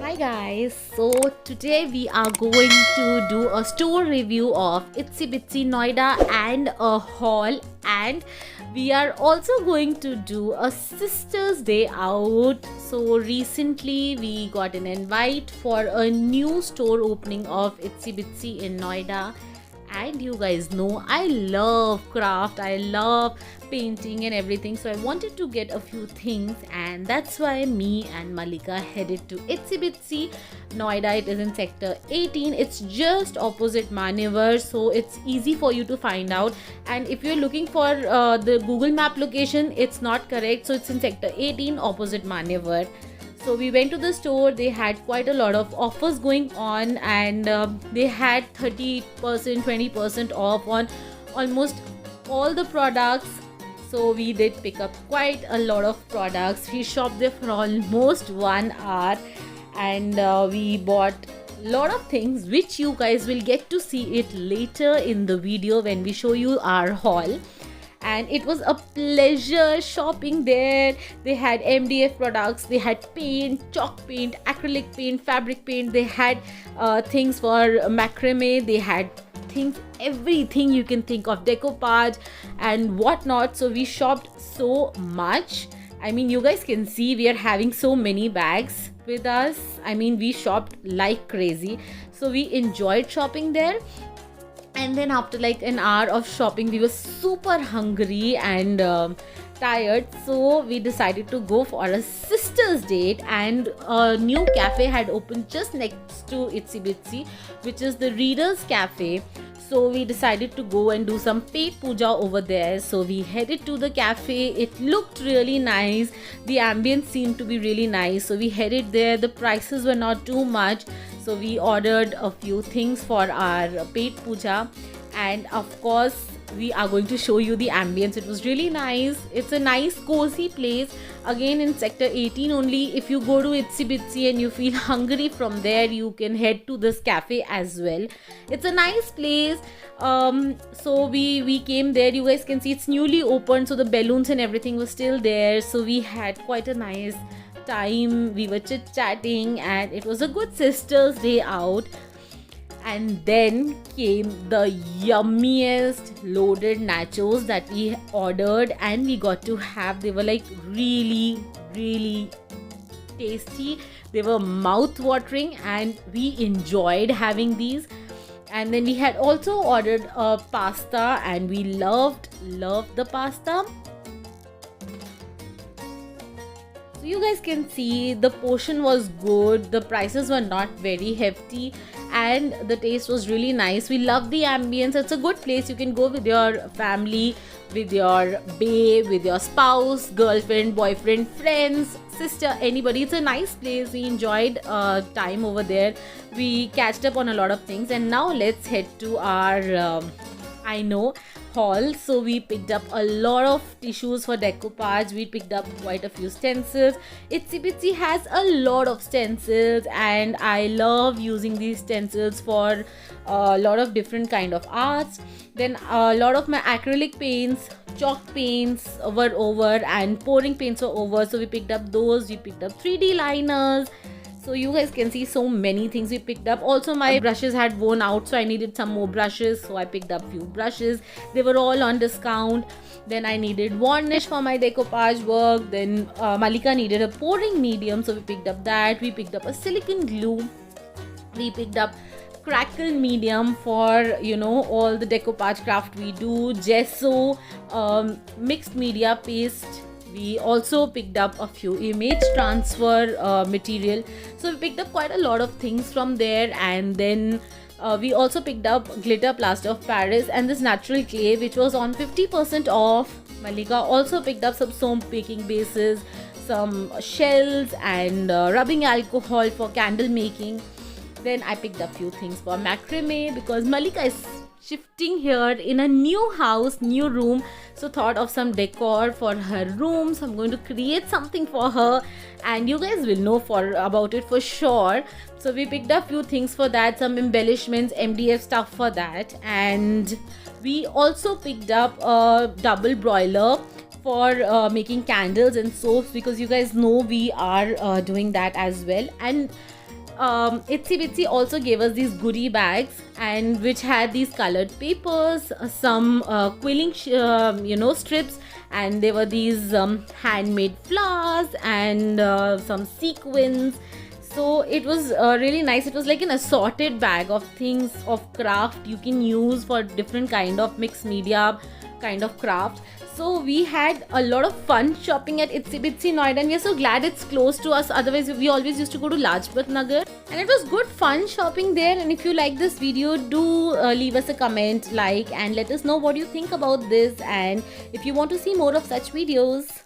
Hi guys, so today we are going to do a store review of Itsy Bitsy Noida and a haul, and we are also going to do a sisters day out. So recently we got an invite for a new store opening of Itsy Bitsy in Noida, and you guys know I love craft, I love painting and everything, so I wanted to get a few things, and that's why me and Malika headed to Itsy Bitsy Noida. It is in sector 18. It's just opposite Manevar, so it's easy for you to find out. And if you're looking for the Google map location, it's not correct, so it's in sector 18 opposite Manevar. So we went to the store. They had quite a lot of offers going on, and they had 30%, 20% off on almost all the products. So we did pick up quite a lot of products. We shopped there for almost 1 hour, and we bought a lot of things which you guys will get to see it later in the video when we show you our haul. And it was a pleasure shopping there. They had MDF products, they had paint, chalk paint, acrylic paint, fabric paint, they had things for macrame, they had things, everything you can think of, decoupage and whatnot. So we shopped so much. I mean, you guys can see we are having so many bags with us. I mean, we shopped like crazy, so we enjoyed shopping there. And then after like an hour of shopping, we were super hungry and tired, so we decided to go for a sisters date. And a new cafe had opened just next to Itsy Bitsy, which is the Readers Cafe. So we decided to go and do some pet puja over there. So we headed to the cafe. It looked really nice, the ambience seemed to be really nice, so we headed there. The prices were not too much, so we ordered a few things for our pet puja. And of course we are going to show you the ambience. It was really nice. It's a nice cozy place, again in sector 18 only. If you go to Itsy Bitsy and you feel hungry, from there you can head to this cafe as well. It's a nice place. So we came there. You guys can see it's newly opened, so the balloons and everything was still there. So we had quite a nice time. We were chit-chatting, and it was a good sisters day out. And then came the yummiest loaded nachos that we ordered, and we got to have. They were like really tasty. They were mouth watering, and we enjoyed having these. And then we had also ordered a pasta, and we loved the pasta. So you guys can see the portion was good, the prices were not very hefty, and the taste was really nice. We love the ambience. It's a good place. You can go with your family, with your babe, with your spouse, girlfriend, boyfriend, friends, sister, anybody. It's a nice place. We enjoyed time over there. We catched up on a lot of things. And now let's head to our haul. So we picked up a lot of tissues for decoupage. We picked up quite a few stencils. Itsy Bitsy has a lot of stencils, and I love using these stencils for a lot of different kind of arts. Then a lot of my acrylic paints, chalk paints were over, and pouring paints were over, so we picked up those. We picked up 3D liners. So you guys can see so many things we picked up. Also my brushes had worn out, so I needed some more brushes, so I picked up few brushes. They were all on discount. Then I needed varnish for my decoupage work. Then Malika needed a pouring medium, so we picked up that. We picked up a silicone glue. We picked up crackle medium for all the decoupage craft we do. Gesso, mixed media paste. We also picked up a few image transfer material. So we picked up quite a lot of things from there. And then we also picked up glitter plaster of Paris and this natural clay, which was on 50% off. Malika also picked up some soap baking bases, some shells, and rubbing alcohol for candle making. Then I picked up few things for macrame, because Malika is shifting here in a new house, new room, so thought of some decor for her room. So I'm going to create something for her, and you guys will know about it for sure. So we picked up few things for that, some embellishments, MDF stuff for that. And we also picked up a double broiler for making candles and soaps, because you guys know we are doing that as well. And Itsy Bitsy also gave us these goodie bags, and which had these colored papers, some quilling strips, and there were these handmade flowers and some sequins. So it was really nice. It was like an assorted bag of things of craft you can use for different kind of mixed media kind of craft. So we had a lot of fun shopping at Itsy Bitsy Noida, and we are so glad it's close to us. Otherwise, we always used to go to Lajpat Nagar, and it was good fun shopping there. And if you like this video, do leave us a comment, like, and let us know what you think about this, and if you want to see more of such videos.